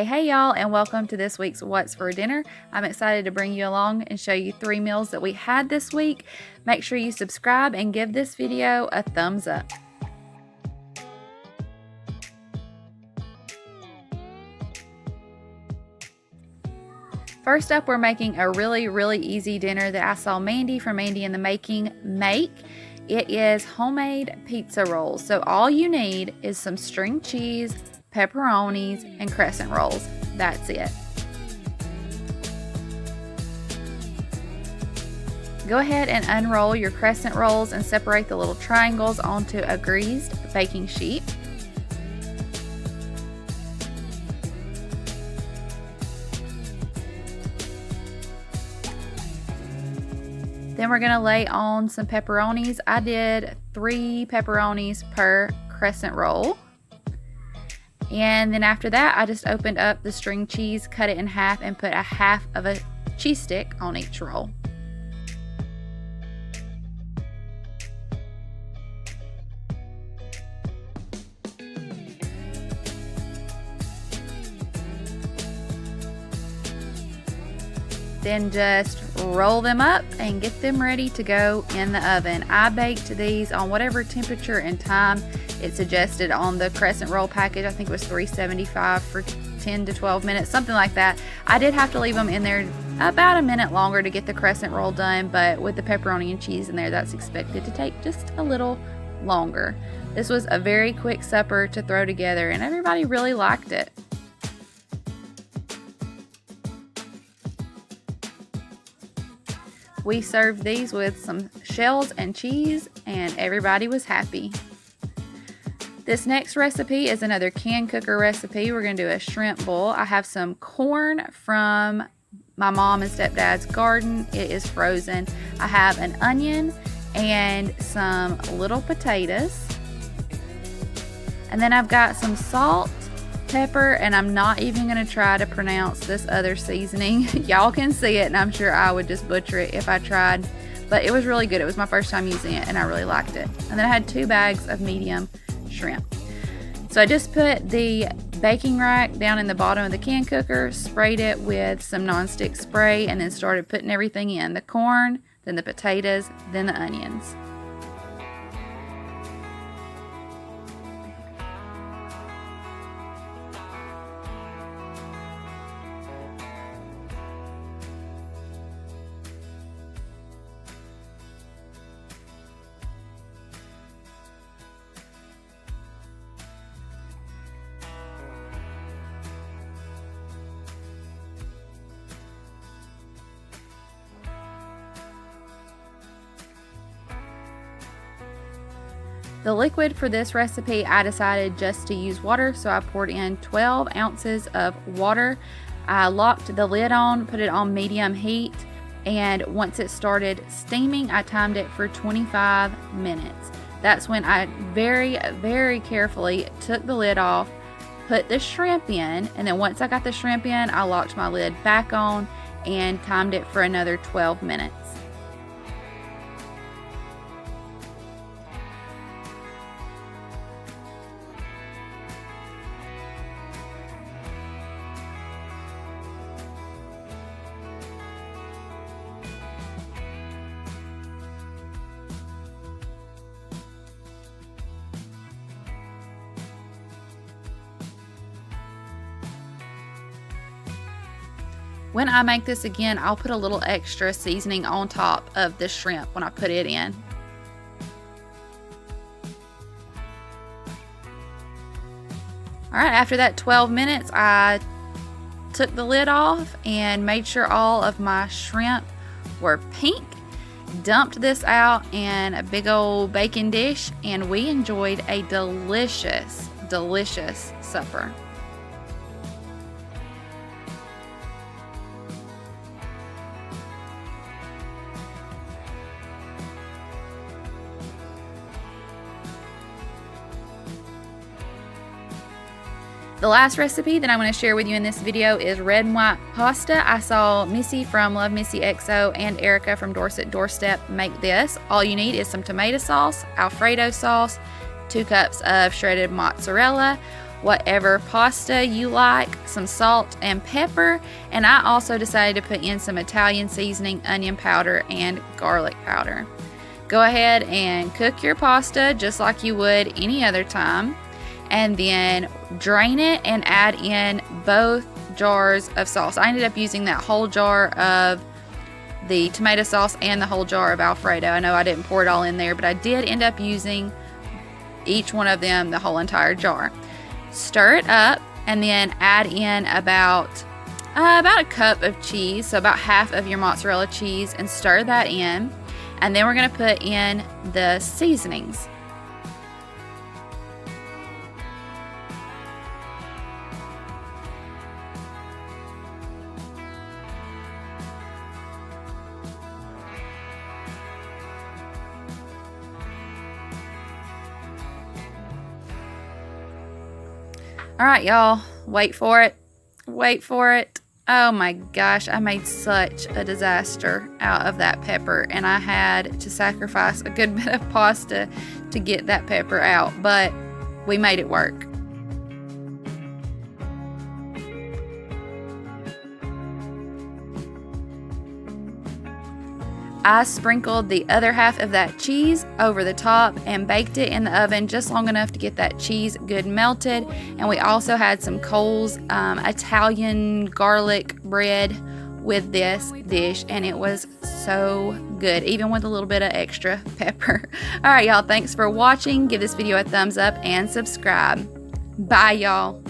Hey y'all, and welcome to this week's What's for Dinner. I'm excited to bring you along and show you 3 meals that we had this week. Make sure you subscribe and give this video a thumbs up. First up, we're making a really easy dinner that I saw Mandy from Mandy in the Making make. It is homemade pizza rolls. So all you need is some string cheese, pepperonis, and crescent rolls. That's it. Go ahead and unroll your crescent rolls and separate the little triangles onto a greased baking sheet. Then we're gonna lay on some pepperonis. I did 3 pepperonis per crescent roll. And then after that, I just opened up the string cheese, cut it in half, and put a half of a cheese stick on each roll. Then just roll them up and get them ready to go in the oven. I baked these on whatever temperature and time it suggested on the crescent roll package. I think it was 375 for 10 to 12 minutes, something like that. I did have to leave them in there about a minute longer to get the crescent roll done, but with the pepperoni and cheese in there, that's expected to take just a little longer. This was a very quick supper to throw together, and everybody really liked it. We served these with some shells and cheese, and everybody was happy. This next recipe is another can cooker recipe. We're gonna do a shrimp bowl. I have some corn from my mom and stepdad's garden. It is frozen. I have an onion and some little potatoes. And then I've got some salt, pepper, and I'm not even gonna try to pronounce this other seasoning. Y'all can see it, and I'm sure I would just butcher it if I tried, but it was really good. It was my first time using it, and I really liked it. And then I had 2 bags of medium shrimp. So I just put the baking rack down in the bottom of the can cooker, sprayed it with some nonstick spray, and then started putting everything in: the corn, then the potatoes, then the onions. The liquid for this recipe, I decided just to use water, so I poured in 12 ounces of water. I locked the lid on, put it on medium heat, and once it started steaming, I timed it for 25 minutes. That's when I very carefully took the lid off, put the shrimp in, and then once I got the shrimp in, I locked my lid back on and timed it for another 12 minutes. When I make this again, I'll put a little extra seasoning on top of the shrimp when I put it in. All right, after that 12 minutes, I took the lid off and made sure all of my shrimp were pink. Dumped this out in a big old baking dish, and we enjoyed a delicious supper. The last recipe that I'm going to share with you in this video is red and white pasta. I saw Missy from Love Missy XO and Erica from Dorset Doorstep make this. All you need is some tomato sauce, Alfredo sauce, 2 cups of shredded mozzarella, whatever pasta you like, some salt and pepper, and I also decided to put in some Italian seasoning, onion powder, and garlic powder. Go ahead and cook your pasta just like you would any other time, and then drain it and add in both jars of sauce. I ended up using that whole jar of the tomato sauce and the whole jar of Alfredo. I know I didn't pour it all in there, but I did end up using each one of them, the whole entire jar. Stir it up and then add in about a cup of cheese, so about half of your mozzarella cheese, and stir that in. And then we're going to put in the seasonings. All right, y'all, wait for it. Wait for it. Oh my gosh, I made such a disaster out of that pepper, and I had to sacrifice a good bit of pasta to get that pepper out, but we made it work. I sprinkled the other half of that cheese over the top and baked it in the oven just long enough to get that cheese good melted. And we also had some Cole's Italian garlic bread with this dish, and it was so good, even with a little bit of extra pepper. All right, y'all, thanks for watching. Give this video a thumbs up and subscribe. Bye, y'all.